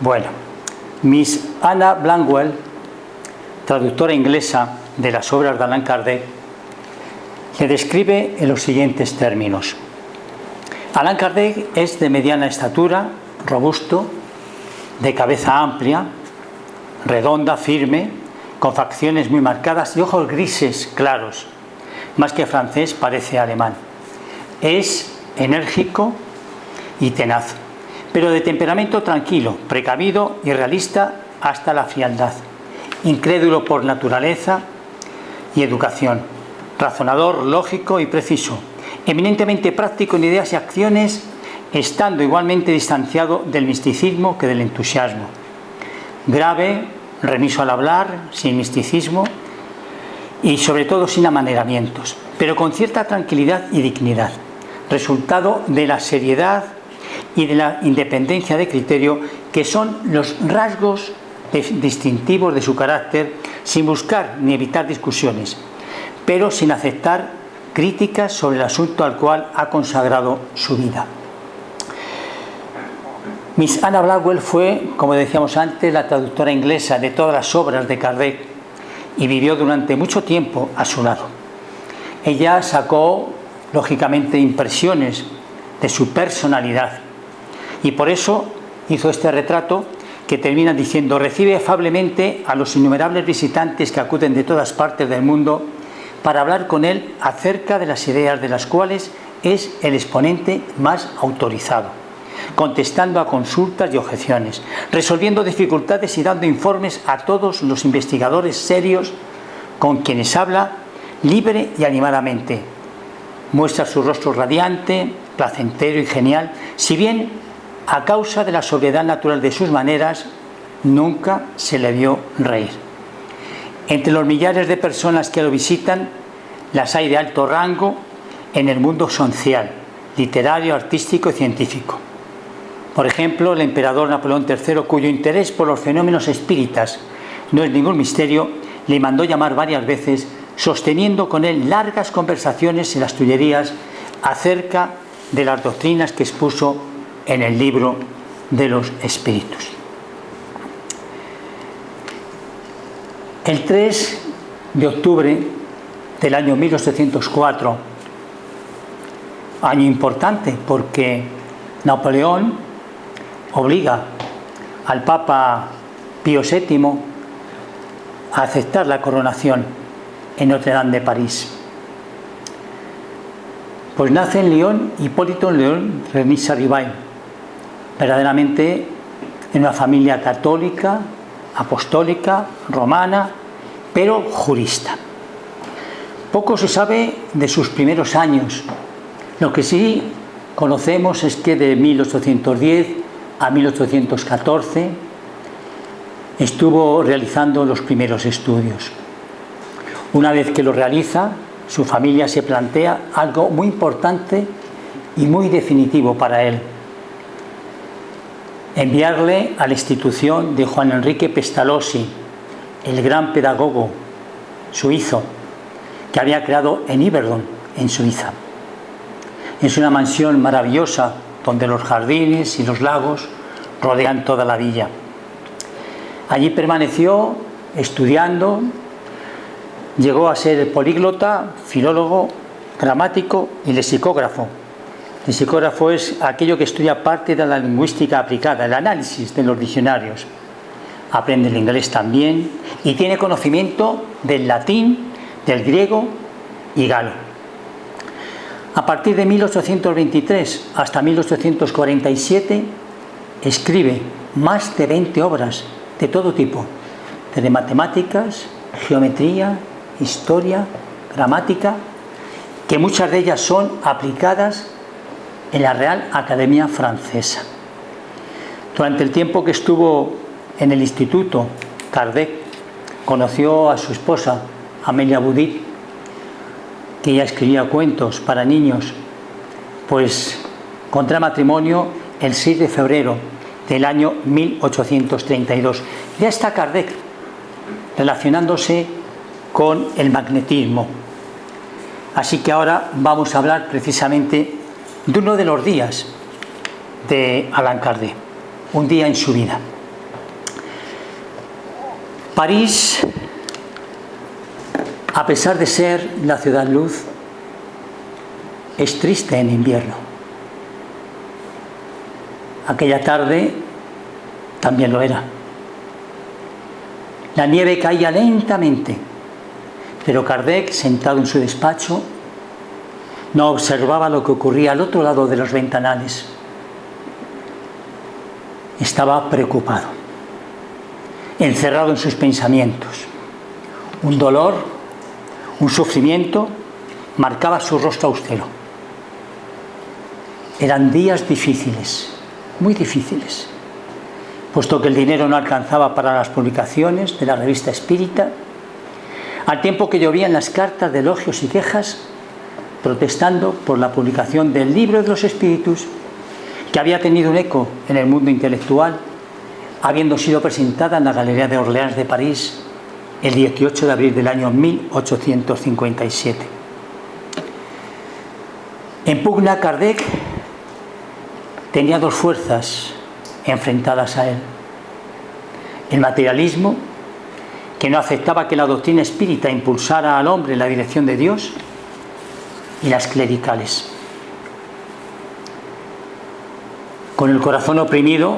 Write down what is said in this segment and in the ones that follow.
Bueno, Miss Anna Blackwell, traductora inglesa de las obras de Allan Kardec, le describe en los siguientes términos. Allan Kardec es de mediana estatura, robusto, de cabeza amplia, redonda, firme, con facciones muy marcadas y ojos grises claros. Más que francés, parece alemán. Es enérgico y tenaz, pero de temperamento tranquilo, precavido y realista hasta la frialdad. Incrédulo por naturaleza y educación, razonador, lógico y preciso, eminentemente práctico en ideas y acciones, estando igualmente distanciado del misticismo que del entusiasmo. Grave, remiso al hablar, sin misticismo y sobre todo sin amaneramientos, pero con cierta tranquilidad y dignidad, resultado de la seriedad y de la independencia de criterio que son los rasgos distintivos de su carácter, sin buscar ni evitar discusiones, pero sin aceptar críticas sobre el asunto al cual ha consagrado su vida. Miss Anna Blackwell fue, como decíamos antes, la traductora inglesa de todas las obras de Kardec y vivió durante mucho tiempo a su lado. Ella sacó, lógicamente, impresiones de su personalidad y por eso hizo este retrato que termina diciendo: recibe afablemente a los innumerables visitantes que acuden de todas partes del mundo para hablar con él acerca de las ideas de las cuales es el exponente más autorizado, contestando a consultas y objeciones, resolviendo dificultades y dando informes a todos los investigadores serios con quienes habla libre y animadamente. Muestra su rostro radiante, placentero y genial, si bien a causa de la sobriedad natural de sus maneras nunca se le vio reír. Entre los millares de personas que lo visitan, las hay de alto rango en el mundo social, literario, artístico y científico. Por ejemplo, el emperador Napoleón III, cuyo interés por los fenómenos espíritas no es ningún misterio, le mandó llamar varias veces, sosteniendo con él largas conversaciones en las Tullerías acerca de las doctrinas que expuso en el libro de los espíritus. El 3 de octubre del año 1804, año importante porque Napoleón obliga al Papa Pío VII a aceptar la coronación en Notre Dame de París. Pues nace en Lyon Hipólito León Renis Arribay, verdaderamente en una familia católica, apostólica, romana, pero jurista. Poco se sabe de sus primeros años. Lo que sí conocemos es que de 1810 a 1814 estuvo realizando los primeros estudios. Una vez que lo realiza, su familia se plantea algo muy importante y muy definitivo para él: enviarle a la institución de Juan Enrique Pestalozzi, el gran pedagogo suizo que había creado en Yverdon, en Suiza. Es una mansión maravillosa donde los jardines y los lagos rodean toda la villa. Allí permaneció estudiando, llegó a ser políglota, filólogo, gramático y lexicógrafo. Lexicógrafo es aquello que estudia parte de la lingüística aplicada, el análisis de los diccionarios. Aprende el inglés también y tiene conocimiento del latín, del griego y galo. A partir de 1823 hasta 1847 escribe más de 20 obras de todo tipo, desde matemáticas, geometría, historia, gramática, que muchas de ellas son aplicadas en la Real Academia Francesa. Durante el tiempo que estuvo en el instituto, Kardec conoció a su esposa, Amelia Boudit, que ya escribía cuentos para niños, pues contrae matrimonio el 6 de febrero del año 1832. Ya está Kardec relacionándose con el magnetismo. Así que ahora vamos a hablar precisamente de uno de los días de Allan Kardec, un día en su vida. París, a pesar de ser la ciudad luz, es triste en invierno. Aquella tarde también lo era. La nieve caía lentamente, pero Kardec, sentado en su despacho, no observaba lo que ocurría al otro lado de los ventanales. Estaba preocupado, encerrado en sus pensamientos. Un dolor, un sufrimiento marcaba su rostro austero. Eran días difíciles, muy difíciles, puesto que el dinero no alcanzaba para las publicaciones de la revista Espírita, al tiempo que llovían las cartas de elogios y quejas protestando por la publicación del Libro de los Espíritus, que había tenido un eco en el mundo intelectual, habiendo sido presentada en la Galería de Orleans de París el 18 de abril del año 1857. En pugna, Kardec tenía dos fuerzas enfrentadas a él: el materialismo, que no aceptaba que la doctrina espírita impulsara al hombre en la dirección de Dios, y las clericales. Con el corazón oprimido,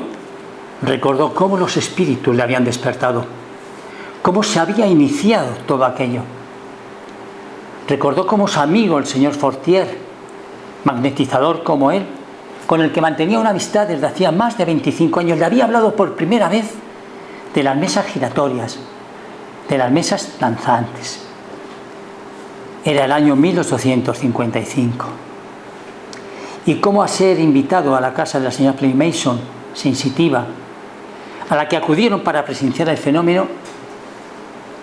recordó cómo los espíritus le habían despertado, cómo se había iniciado todo aquello. Recordó cómo su amigo, el señor Fortier, magnetizador como él, con el que mantenía una amistad desde hacía más de 25 años, le había hablado por primera vez de las mesas giratorias, de las mesas danzantes. Era el año 1855. Y cómo, a ser invitado a la casa de la señora Play Mason, sensitiva, a la que acudieron para presenciar el fenómeno,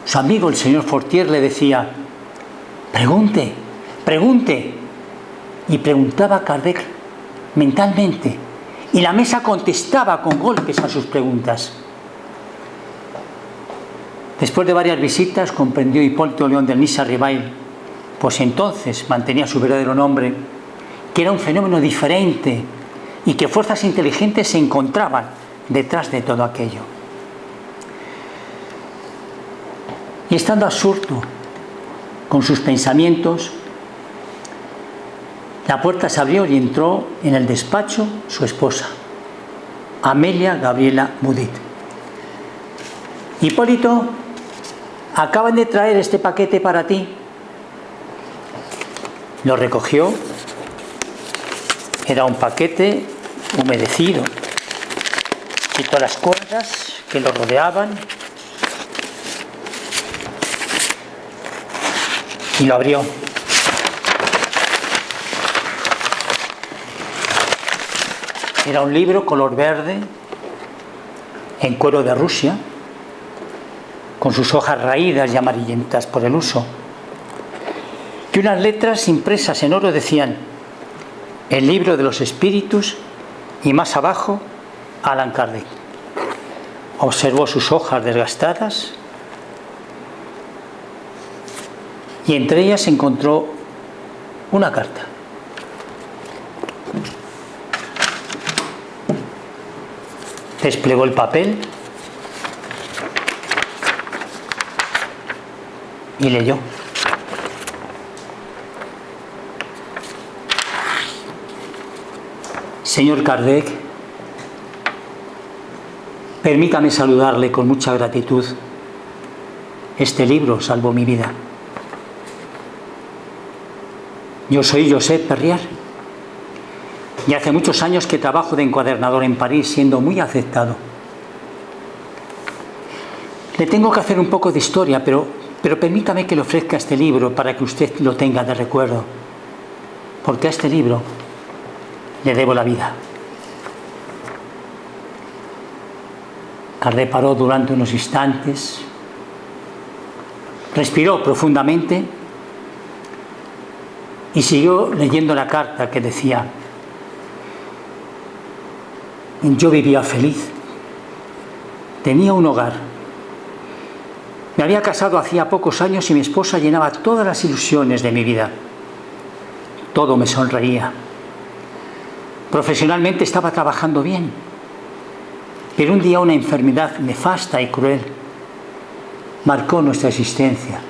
su amigo el señor Fortier le decía: pregunte, pregunte. Y preguntaba a Kardec mentalmente, y la mesa contestaba con golpes a sus preguntas. Después de varias visitas, comprendió Hipólito León del Nissa Rivail, pues entonces mantenía su verdadero nombre, que era un fenómeno diferente y que fuerzas inteligentes se encontraban detrás de todo aquello. Y estando absorto con sus pensamientos, la puerta se abrió y entró en el despacho su esposa, Amelia Gabriela Mudit. Hipólito, acaban de traer este paquete para ti. Lo recogió. Era un paquete humedecido. Quitó las cuerdas que lo rodeaban y lo abrió. Era un libro color verde, en cuero de Rusia, con sus hojas raídas y amarillentas por el uso. Y unas letras impresas en oro decían: el libro de los espíritus, y más abajo, Allan Kardec. Observó sus hojas desgastadas y entre ellas encontró una carta. Desplegó el papel y leyó. Señor Kardec, permítame saludarle con mucha gratitud. Este libro salvó mi vida. Yo soy Josep Perrier y hace muchos años que trabajo de encuadernador en París, siendo muy aceptado. Le tengo que hacer un poco de historia, pero permítame que le ofrezca este libro para que usted lo tenga de recuerdo, porque a este libro le debo la vida. Kardec paró durante unos instantes, respiró profundamente y siguió leyendo la carta que decía: yo vivía feliz, tenía un hogar, me había casado hacía pocos años y mi esposa llenaba todas las ilusiones de mi vida. Todo me sonreía. Profesionalmente estaba trabajando bien, pero un día una enfermedad nefasta y cruel marcó nuestra existencia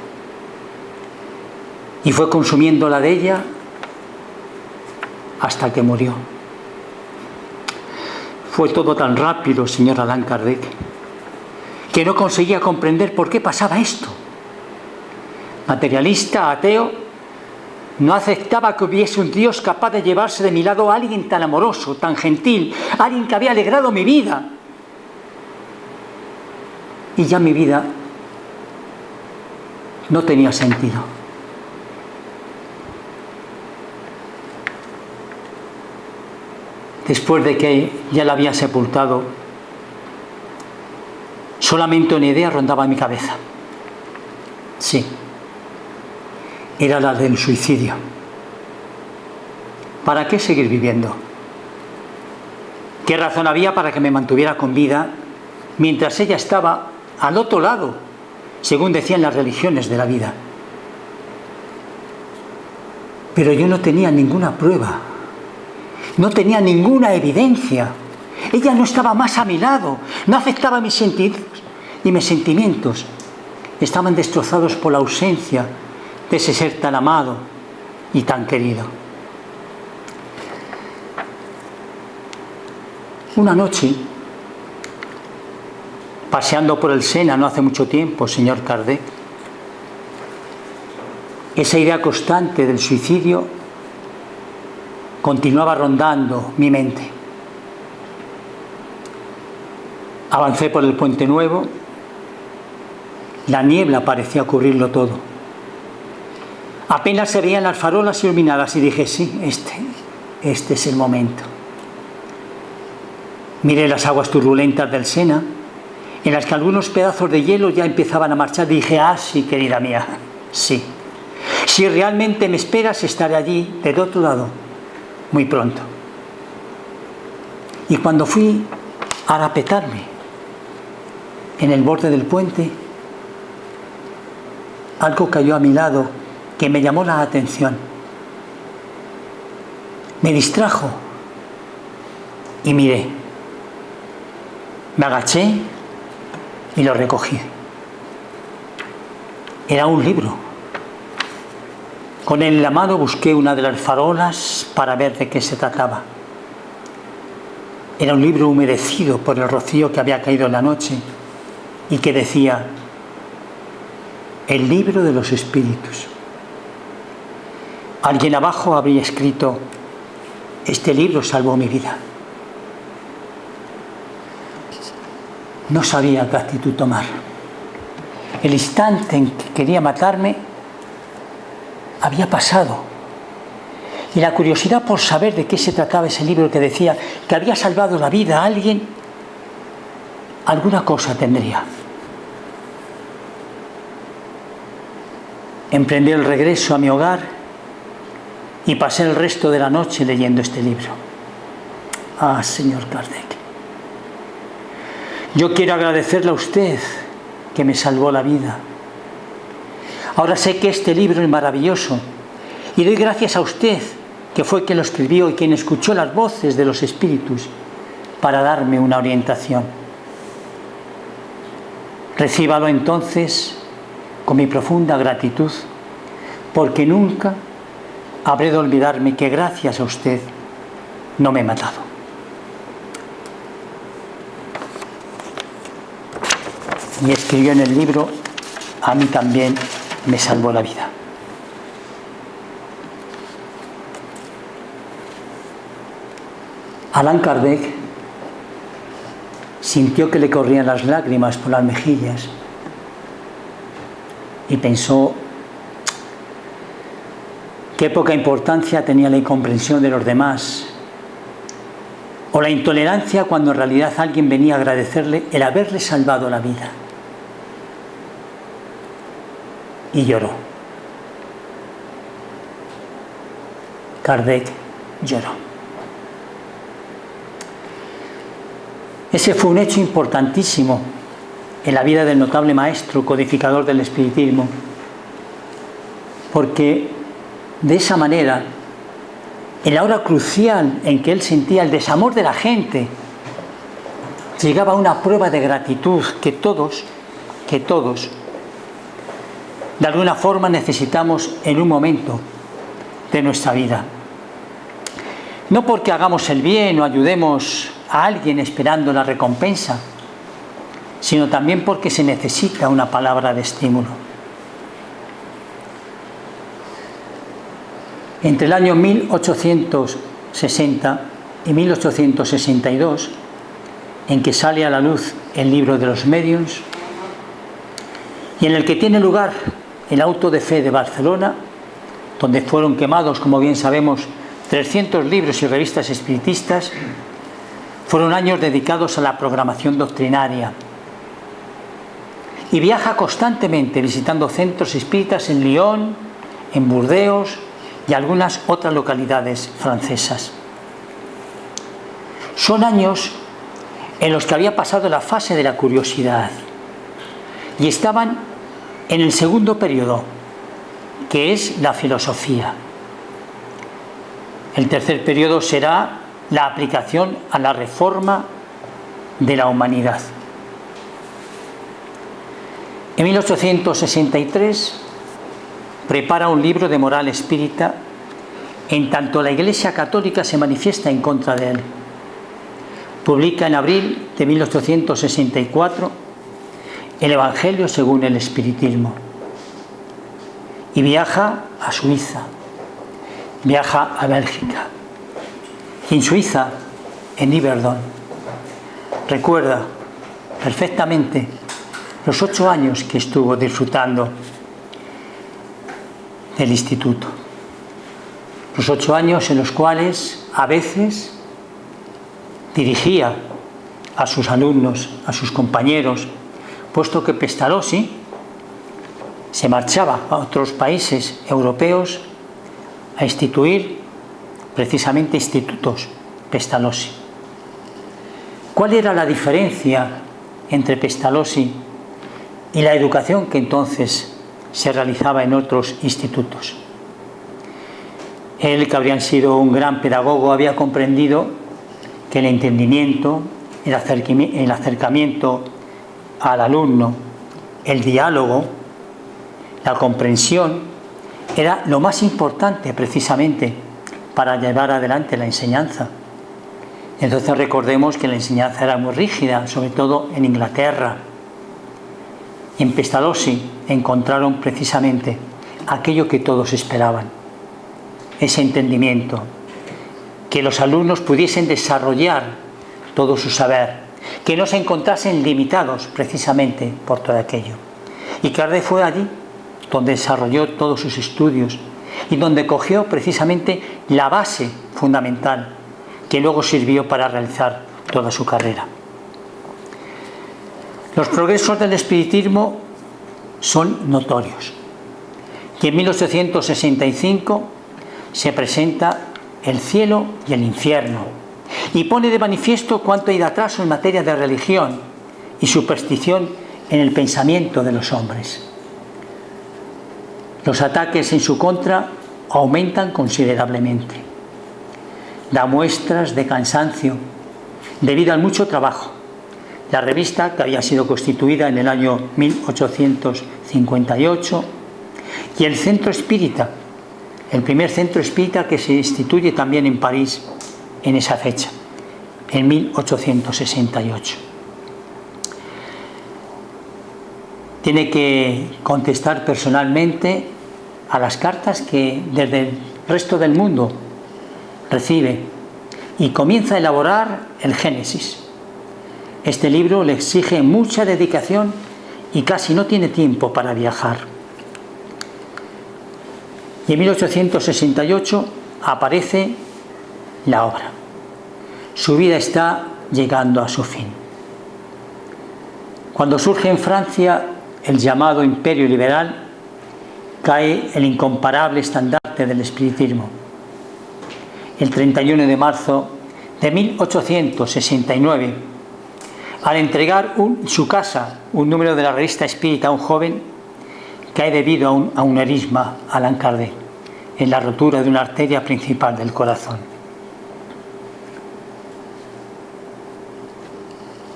y fue consumiendo la de ella hasta que murió. Fue todo tan rápido, señor Allan Kardec, que no conseguía comprender por qué pasaba esto. Materialista, ateo, no aceptaba que hubiese un Dios capaz de llevarse de mi lado a alguien tan amoroso, tan gentil, alguien que había alegrado mi vida. Y ya mi vida no tenía sentido. Después de que ya la había sepultado, solamente una idea rondaba mi cabeza. Sí, era la del suicidio. ¿Para qué seguir viviendo? ¿Qué razón había para que me mantuviera con vida mientras ella estaba al otro lado, según decían las religiones de la vida? Pero yo no tenía ninguna prueba, no tenía ninguna evidencia. Ella no estaba más a mi lado, no aceptaba mis sentidos y mis sentimientos. Estaban destrozados por la ausencia de ese ser tan amado y tan querido. Una noche, paseando por el Sena no hace mucho tiempo, señor Kardec, esa idea constante del suicidio continuaba rondando mi mente. Avancé por el Puente Nuevo, la niebla parecía cubrirlo todo. Apenas se veían las farolas iluminadas y dije, sí, este es el momento. Miré las aguas turbulentas del Sena, en las que algunos pedazos de hielo ya empezaban a marchar. Dije, sí, querida mía, sí. Si realmente me esperas, estaré allí, del otro lado, muy pronto. Y cuando fui a arapetarme en el borde del puente, algo cayó a mi lado que me llamó la atención. Me distrajo y miré. Me agaché y lo recogí. Era un libro. Con él en la mano busqué una de las farolas para ver de qué se trataba. Era un libro humedecido por el rocío que había caído en la noche y que decía: El libro de los espíritus. Alguien abajo habría escrito: Este libro salvó mi vida. No sabía qué actitud tomar. El instante en que quería matarme había pasado. Y la curiosidad por saber de qué se trataba ese libro que decía que había salvado la vida a alguien, alguna cosa tendría. Emprendí el regreso a mi hogar y pasé el resto de la noche leyendo este libro. Señor Kardec, yo quiero agradecerle a usted que me salvó la vida. Ahora sé que este libro es maravilloso y doy gracias a usted, que fue quien lo escribió y quien escuchó las voces de los espíritus para darme una orientación. Recíbalo entonces con mi profunda gratitud, porque nunca habré de olvidarme que gracias a usted no me he matado. Y escribió en el libro: a mí también me salvó la vida. Allan Kardec sintió que le corrían las lágrimas por las mejillas y pensó qué poca importancia tenía la incomprensión de los demás o la intolerancia cuando en realidad alguien venía a agradecerle el haberle salvado la vida. Y lloró. Kardec lloró. Ese fue un hecho importantísimo en la vida del notable maestro codificador del espiritismo, porque de esa manera, en la hora crucial en que él sentía el desamor de la gente, llegaba una prueba de gratitud que todos de alguna forma necesitamos en un momento de nuestra vida. No porque hagamos el bien o ayudemos a alguien esperando la recompensa, sino también porque se necesita una palabra de estímulo. Entre el año 1860 y 1862, en que sale a la luz el libro de los Mediums, y en el que tiene lugar el auto de fe de Barcelona, donde fueron quemados, como bien sabemos, 300 libros y revistas espiritistas, fueron años dedicados a la programación doctrinaria. Y viaja constantemente visitando centros espíritas en Lyon, en Burdeos y algunas otras localidades francesas. Son años en los que había pasado la fase de la curiosidad y estaban en el segundo periodo, que es la filosofía. El tercer periodo será la aplicación a la reforma de la humanidad. En 1863 prepara un libro de moral espírita, en tanto la Iglesia Católica se manifiesta en contra de él. Publica en abril de 1864 el Evangelio según el Espiritismo y viaja a Suiza, viaja a Bélgica. Y en Suiza, en Yverdon, recuerda perfectamente los 8 años que estuvo disfrutando del instituto. Los 8 años en los cuales a veces dirigía a sus alumnos, a sus compañeros, puesto que Pestalozzi se marchaba a otros países europeos a instituir precisamente institutos Pestalozzi. ¿Cuál era la diferencia entre Pestalozzi y la educación que entonces se realizaba en otros institutos? Él, que habría sido un gran pedagogo, había comprendido que el entendimiento, el acercamiento al alumno, el diálogo, la comprensión, era lo más importante precisamente para llevar adelante la enseñanza. Entonces recordemos que la enseñanza era muy rígida, sobre todo en Inglaterra. Y en Pestalozzi encontraron precisamente aquello que todos esperaban, ese entendimiento, que los alumnos pudiesen desarrollar todo su saber, que no se encontrasen limitados precisamente por todo aquello. Y Kardec fue allí donde desarrolló todos sus estudios y donde cogió precisamente la base fundamental que luego sirvió para realizar toda su carrera. Los progresos del espiritismo son notorios. Y en 1865 se presenta el cielo y el infierno y pone de manifiesto cuánto hay de atraso en materia de religión y superstición en el pensamiento de los hombres. Los ataques en su contra aumentan considerablemente. Da muestras de cansancio debido al mucho trabajo. La revista, que había sido constituida en el año 1858, y el centro espírita, el primer centro espírita que se instituye también en París en esa fecha, en 1868. Tiene que contestar personalmente a las cartas que desde el resto del mundo recibe y comienza a elaborar el Génesis. Este libro le exige mucha dedicación y casi no tiene tiempo para viajar. Y en 1868 aparece la obra. Su vida está llegando a su fin. Cuando surge en Francia el llamado Imperio Liberal, cae el incomparable estandarte del espiritismo. El 31 de marzo de 1869, al entregar su casa, un número de la revista espírita a un joven, cae debido a un aneurisma Allan Kardec, en la rotura de una arteria principal del corazón.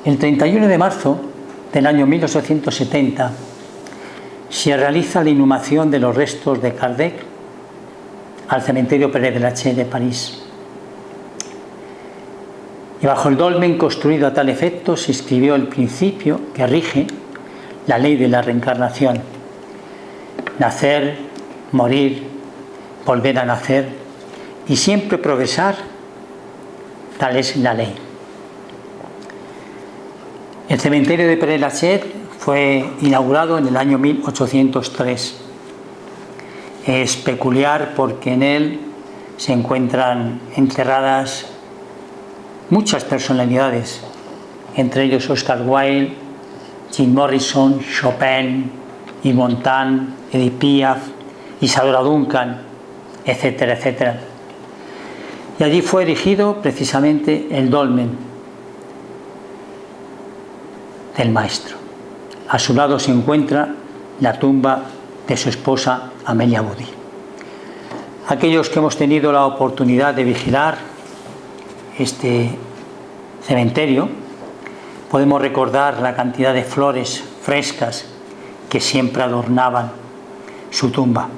El 31 de marzo del año 1870 se realiza la inhumación de los restos de Kardec al cementerio Père Lachaise de París. Y bajo el dolmen construido a tal efecto se escribió el principio que rige la ley de la reencarnación: nacer, morir, volver a nacer y siempre progresar, tal es la ley. El cementerio de Père Lachaise fue inaugurado en el año 1803. Es peculiar porque en él se encuentran enterradas muchas personalidades, entre ellos Oscar Wilde, Jim Morrison, Chopin, Yves Montand, Edith Piaf, Isadora Duncan, etcétera, etcétera. Y allí fue erigido precisamente el dolmen del maestro. A su lado se encuentra la tumba de su esposa Amelia Boudy. Aquellos que hemos tenido la oportunidad de vigilar este cementerio, podemos recordar la cantidad de flores frescas que siempre adornaban su tumba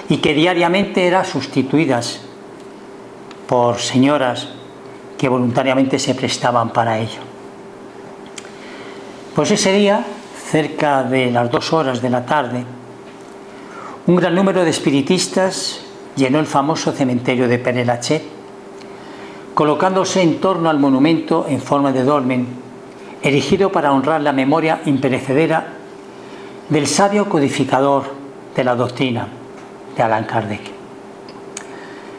y que diariamente eran sustituidas por señoras que voluntariamente se prestaban para ello. Pues ese día, cerca de las 2 horas de la tarde, un gran número de espiritistas llenó el famoso cementerio de Père Lachaise, colocándose en torno al monumento en forma de dolmen, erigido para honrar la memoria imperecedera del sabio codificador de la doctrina, de Allan Kardec.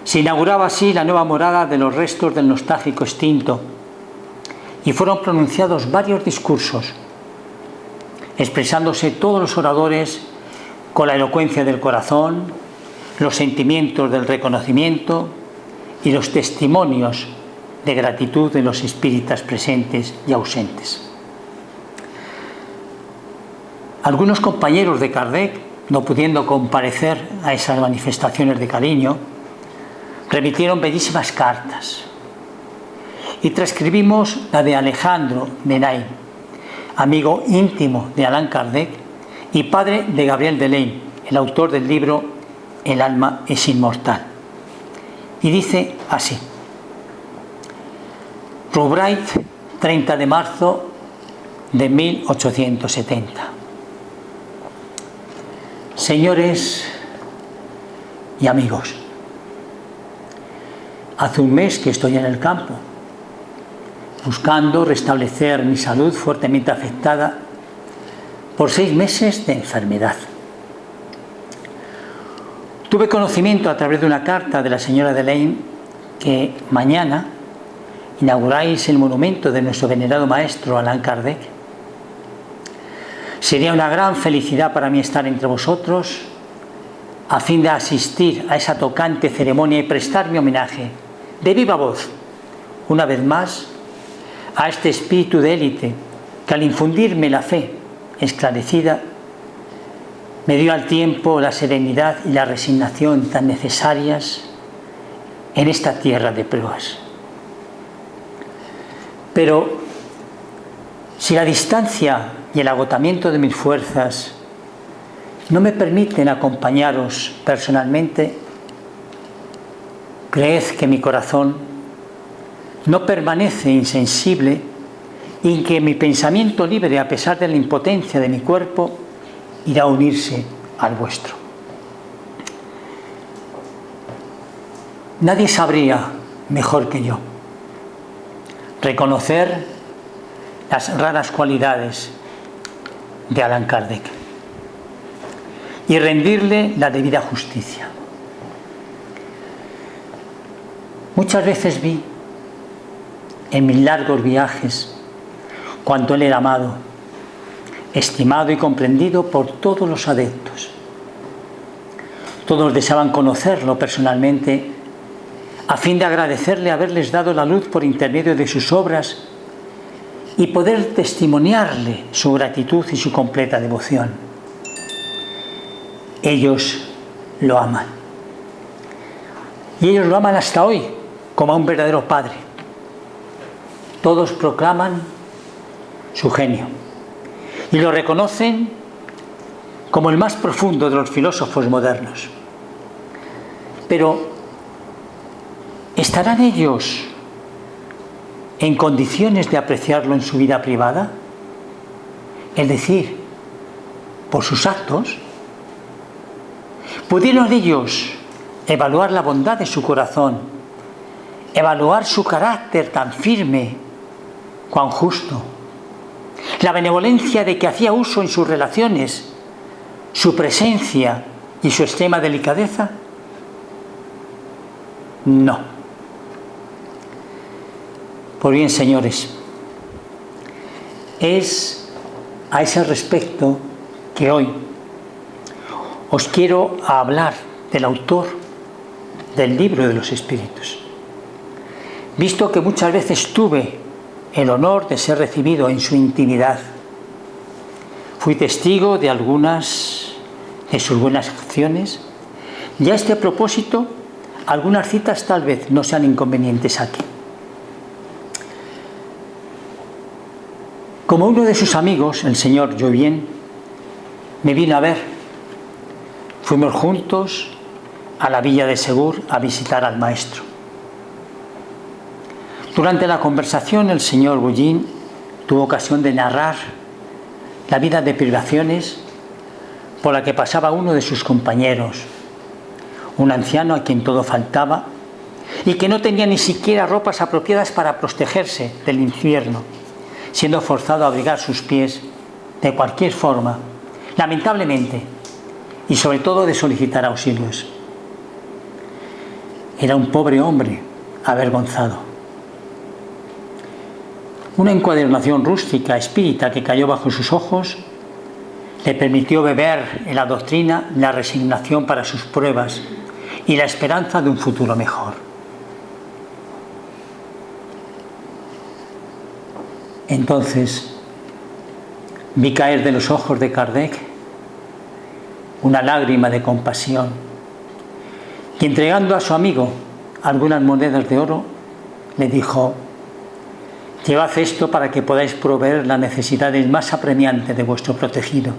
Se inauguraba así la nueva morada de los restos del nostálgico extinto y fueron pronunciados varios discursos, expresándose todos los oradores con la elocuencia del corazón, los sentimientos del reconocimiento y los testimonios de gratitud de los espíritas presentes y ausentes. Algunos compañeros de Kardec, no pudiendo comparecer a esas manifestaciones de cariño, remitieron bellísimas cartas y transcribimos la de Alejandro Denain, amigo íntimo de Allan Kardec y padre de Gabriel Delaine, el autor del libro El alma es inmortal. Y dice así: Rouvray, 30 de marzo de 1870. Señores y amigos, hace un mes que estoy en el campo, buscando restablecer mi salud fuertemente afectada por 6 meses de enfermedad. Tuve conocimiento a través de una carta de la señora Delaine que mañana inauguráis el monumento de nuestro venerado maestro Allan Kardec. Sería una gran felicidad para mí estar entre vosotros a fin de asistir a esa tocante ceremonia y prestar mi homenaje de viva voz, una vez más, a este espíritu de élite que al infundirme la fe esclarecida me dio al tiempo la serenidad y la resignación tan necesarias en esta tierra de pruebas. Pero si la distancia y el agotamiento de mis fuerzas no me permiten acompañaros personalmente, creed que mi corazón no permanece insensible y que mi pensamiento libre, a pesar de la impotencia de mi cuerpo, irá a unirse al vuestro. Nadie sabría mejor que yo reconocer las raras cualidades de Allan Kardec y rendirle la debida justicia. Muchas veces vi en mis largos viajes cuánto él era amado, estimado y comprendido por todos los adeptos. Todos deseaban conocerlo personalmente a fin de agradecerle haberles dado la luz por intermedio de sus obras y poder testimoniarle su gratitud y su completa devoción. Ellos lo aman. Y ellos lo aman hasta hoy, como a un verdadero padre. Todos proclaman su genio y lo reconocen como el más profundo de los filósofos modernos. Pero, ¿estarán ellos en condiciones de apreciarlo en su vida privada? Es decir, por sus actos. ¿Pudieron ellos evaluar la bondad de su corazón, evaluar su carácter tan firme, cuán justo, la benevolencia de que hacía uso en sus relaciones, su presencia y su extrema delicadeza? No. Pues bien, señores, es a ese respecto que hoy os quiero hablar del autor del Libro de los Espíritus. Visto que muchas veces tuve el honor de ser recibido en su intimidad, fui testigo de algunas de sus buenas acciones, y a este propósito algunas citas tal vez no sean inconvenientes aquí. Como uno de sus amigos, el señor Jovien, me vino a ver, fuimos juntos a la villa de Segur a visitar al maestro. Durante la conversación, el señor Jovien tuvo ocasión de narrar la vida de privaciones por la que pasaba uno de sus compañeros, un anciano a quien todo faltaba y que no tenía ni siquiera ropas apropiadas para protegerse del infierno, siendo forzado a abrigar sus pies de cualquier forma, lamentablemente, y sobre todo de solicitar auxilios. Era un pobre hombre avergonzado. Una encuadernación rústica, espírita, que cayó bajo sus ojos, le permitió beber en la doctrina la resignación para sus pruebas y la esperanza de un futuro mejor. Entonces vi caer de los ojos de Kardec una lágrima de compasión y, entregando a su amigo algunas monedas de oro, le dijo: llevad esto para que podáis proveer las necesidades más apremiantes de vuestro protegido,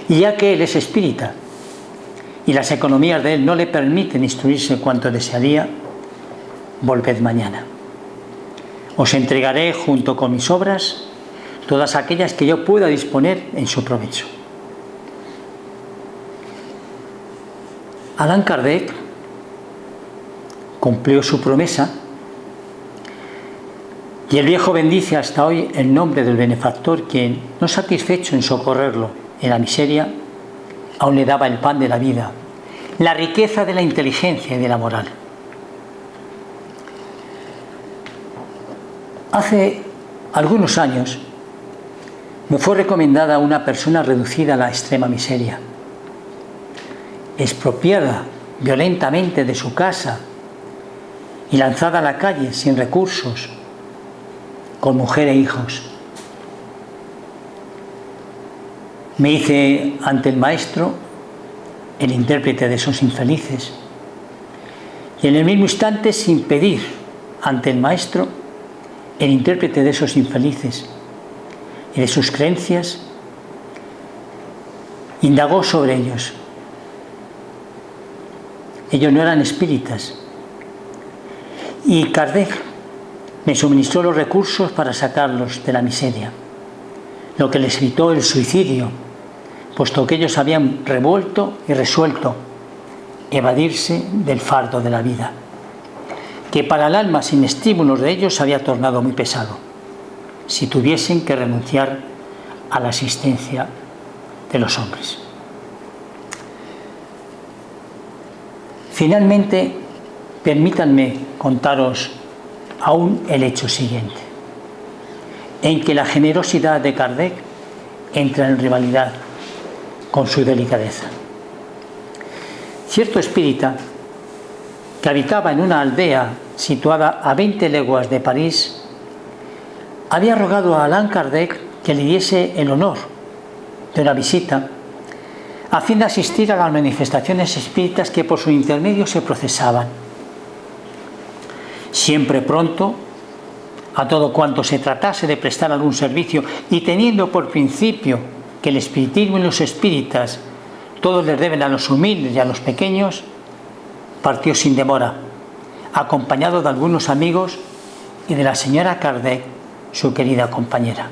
y ya que él es espírita y las economías de él no le permiten instruirse cuanto desearía, volved mañana. Os entregaré junto con mis obras todas aquellas que yo pueda disponer en su provecho. Allan Kardec cumplió su promesa y el viejo bendice hasta hoy el nombre del benefactor, quien, no satisfecho en socorrerlo en la miseria, aún le daba el pan de la vida, la riqueza de la inteligencia y de la moral. Hace algunos años me fue recomendada una persona reducida a la extrema miseria, expropiada violentamente de su casa y lanzada a la calle sin recursos, con mujer e hijos. Me hice ante el maestro, el intérprete de esos infelices, y en el mismo instante, sin pedir, ante el maestro, el intérprete de esos infelices y de sus creencias, indagó sobre ellos. Ellos no eran espíritas, y Kardec me suministró los recursos para sacarlos de la miseria, lo que les evitó el suicidio, puesto que ellos habían revuelto y resuelto evadirse del fardo de la vida, que para el alma sin estímulos de ellos se había tornado muy pesado, si tuviesen que renunciar a la asistencia de los hombres. Finalmente, permítanme contaros aún el hecho siguiente, en que la generosidad de Kardec entra en rivalidad con su delicadeza. Cierto espírita que habitaba en una aldea situada a 20 leguas de París había rogado a Allan Kardec que le diese el honor de una visita a fin de asistir a las manifestaciones espíritas que por su intermedio se procesaban. Siempre pronto a todo cuanto se tratase de prestar algún servicio, y teniendo por principio que el espiritismo y los espíritas todos les deben a los humildes y a los pequeños, partió sin demora, acompañado de algunos amigos y de la señora Kardec, su querida compañera.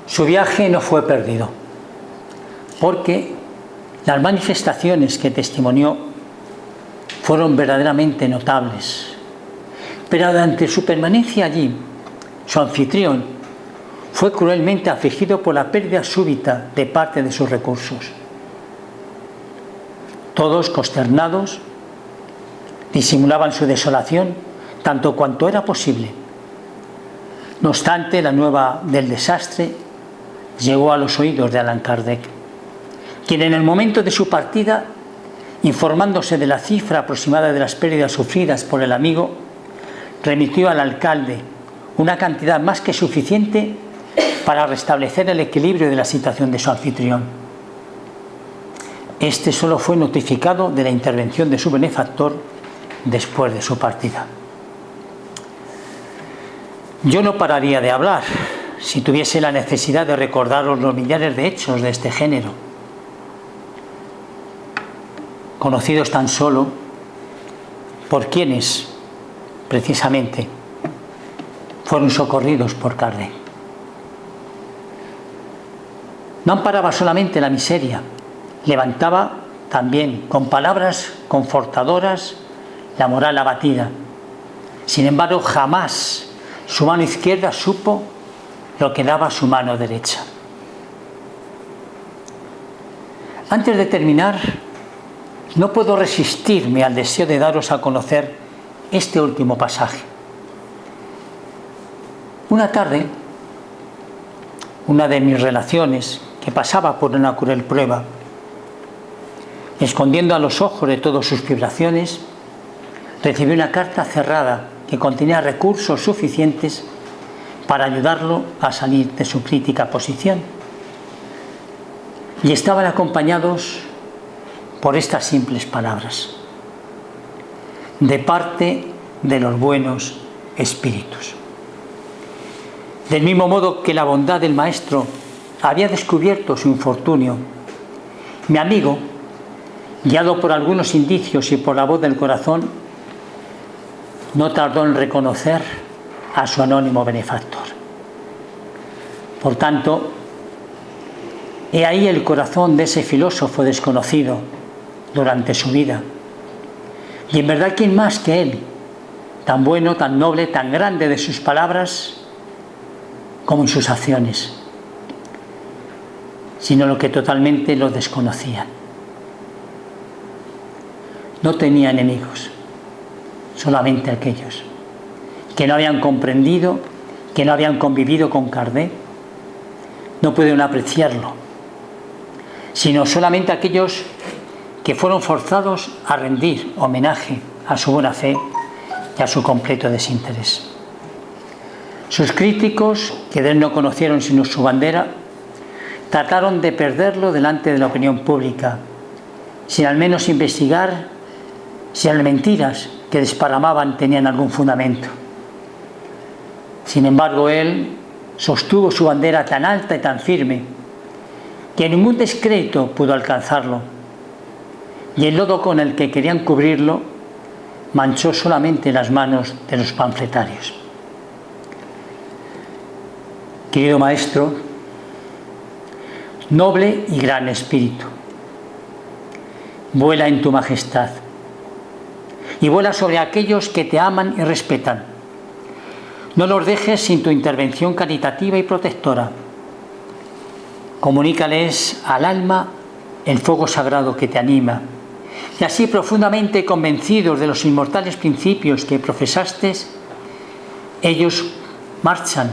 Su viaje no fue perdido, porque las manifestaciones que testimonió fueron verdaderamente notables. Pero durante su permanencia allí, su anfitrión fue cruelmente afligido por la pérdida súbita de parte de sus recursos. Todos, consternados, disimulaban su desolación tanto cuanto era posible. No obstante, la nueva del desastre llegó a los oídos de Allan Kardec, quien en el momento de su partida, informándose de la cifra aproximada de las pérdidas sufridas por el amigo, remitió al alcalde una cantidad más que suficiente para restablecer el equilibrio de la situación de su anfitrión. Este solo fue notificado de la intervención de su benefactor después de su partida. Yo no pararía de hablar si tuviese la necesidad de recordaros los millares de hechos de este género, conocidos tan solo por quienes, precisamente, fueron socorridos por Kardec. No amparaba solamente la miseria, levantaba también con palabras confortadoras la moral abatida. Sin embargo, jamás su mano izquierda supo lo que daba su mano derecha. Antes de terminar, no puedo resistirme al deseo de daros a conocer este último pasaje. Una tarde, una de mis relaciones, que pasaba por una cruel prueba, escondiendo a los ojos de todas sus vibraciones, recibí una carta cerrada que contenía recursos suficientes para ayudarlo a salir de su crítica posición. Y estaban acompañados por estas simples palabras: de parte de los buenos espíritus. Del mismo modo que la bondad del maestro había descubierto su infortunio, mi amigo, guiado por algunos indicios y por la voz del corazón, no tardó en reconocer a su anónimo benefactor. Por tanto, he ahí el corazón de ese filósofo desconocido durante su vida. Y en verdad, ¿quién más que él, tan bueno, tan noble, tan grande de sus palabras como en sus acciones, sino lo que totalmente lo desconocían? No tenía enemigos, solamente aquellos que no habían comprendido, que no habían convivido con Kardec, no pudieron apreciarlo, sino solamente aquellos que fueron forzados a rendir homenaje a su buena fe y a su completo desinterés. Sus críticos, que de él no conocieron sino su bandera, trataron de perderlo delante de la opinión pública, sin al menos investigar si las mentiras que desparramaban tenían algún fundamento. Sin embargo, él sostuvo su bandera tan alta y tan firme que ningún descrédito pudo alcanzarlo, y el lodo con el que querían cubrirlo manchó solamente las manos de los panfletarios. Querido maestro, noble y gran espíritu, vuela en tu majestad y vuela sobre aquellos que te aman y respetan. No los dejes sin tu intervención caritativa y protectora. Comunícales al alma el fuego sagrado que te anima, y así, profundamente convencidos de los inmortales principios que profesaste, ellos marchan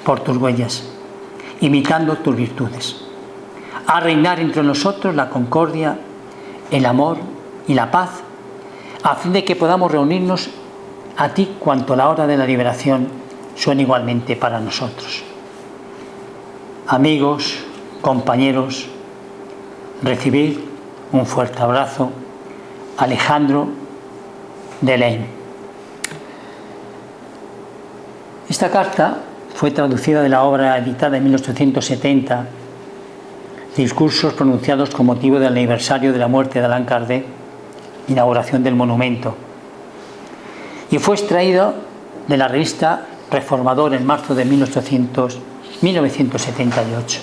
por tus huellas, imitando tus virtudes. A reinar entre nosotros la concordia, el amor y la paz, a fin de que podamos reunirnos a ti cuanto la hora de la liberación suene igualmente para nosotros. Amigos, compañeros, recibid un fuerte abrazo. Alejandro Delaine. Esta carta fue traducida de la obra editada en 1870, discursos pronunciados con motivo del aniversario de la muerte de Allan Kardec, inauguración del monumento, y fue extraído de la revista Reformador en marzo de 1978.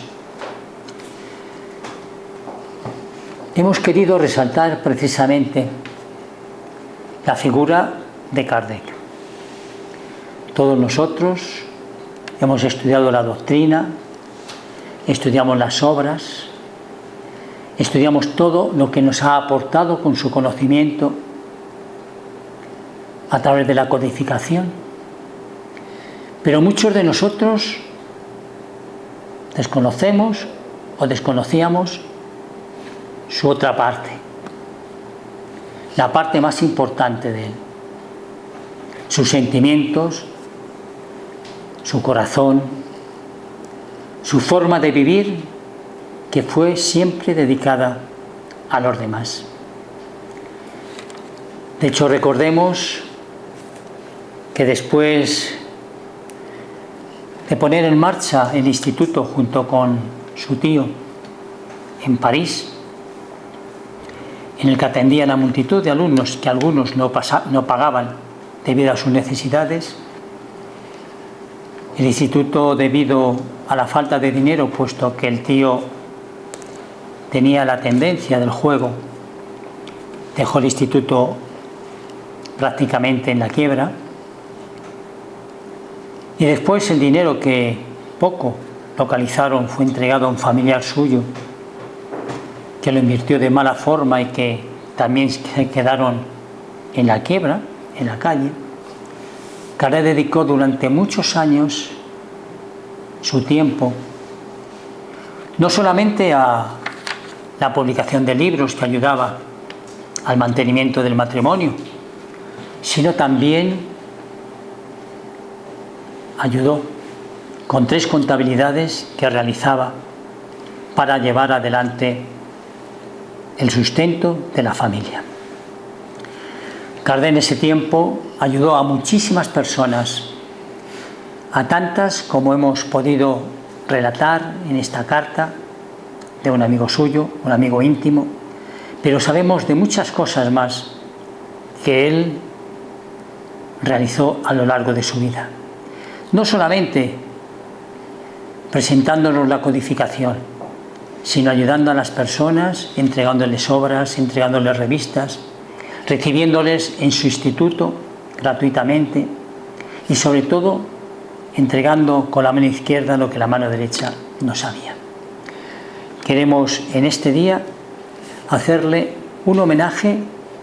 Hemos querido resaltar precisamente la figura de Kardec. Todos nosotros hemos estudiado la doctrina, estudiamos las obras, estudiamos todo lo que nos ha aportado con su conocimiento a través de la codificación. Pero muchos de nosotros desconocemos o desconocíamos su otra parte, la parte más importante de él, sus sentimientos, su corazón, su forma de vivir, que fue siempre dedicada a los demás. De hecho, recordemos que después de poner en marcha el instituto junto con su tío en París, en el que atendían a multitud de alumnos que algunos no pagaban debido a sus necesidades, el instituto, debido a la falta de dinero, puesto que el tío tenía la tendencia del juego, dejó el instituto prácticamente en la quiebra, y después el dinero que poco localizaron fue entregado a un familiar suyo que lo invirtió de mala forma y que también se quedaron en la quiebra, en la calle. Kardec dedicó durante muchos años su tiempo no solamente a la publicación de libros que ayudaba al mantenimiento del matrimonio, sino también ayudó con 3 contabilidades que realizaba para llevar adelante el sustento de la familia. Kardec en ese tiempo ayudó a muchísimas personas, a tantas como hemos podido relatar en esta carta de un amigo suyo, un amigo íntimo, pero sabemos de muchas cosas más que él realizó a lo largo de su vida. No solamente presentándonos la codificación, sino ayudando a las personas, entregándoles obras, entregándoles revistas, recibiéndoles en su instituto gratuitamente y sobre todo entregando con la mano izquierda lo que la mano derecha no sabía. Queremos en este día hacerle un homenaje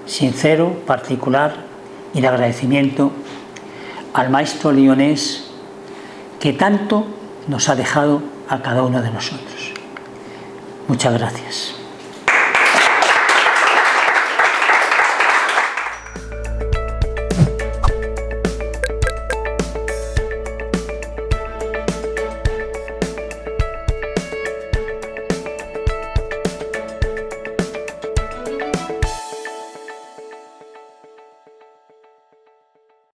sincero, particular y de agradecimiento al maestro lionés que tanto nos ha dejado a cada uno de nosotros. Muchas gracias.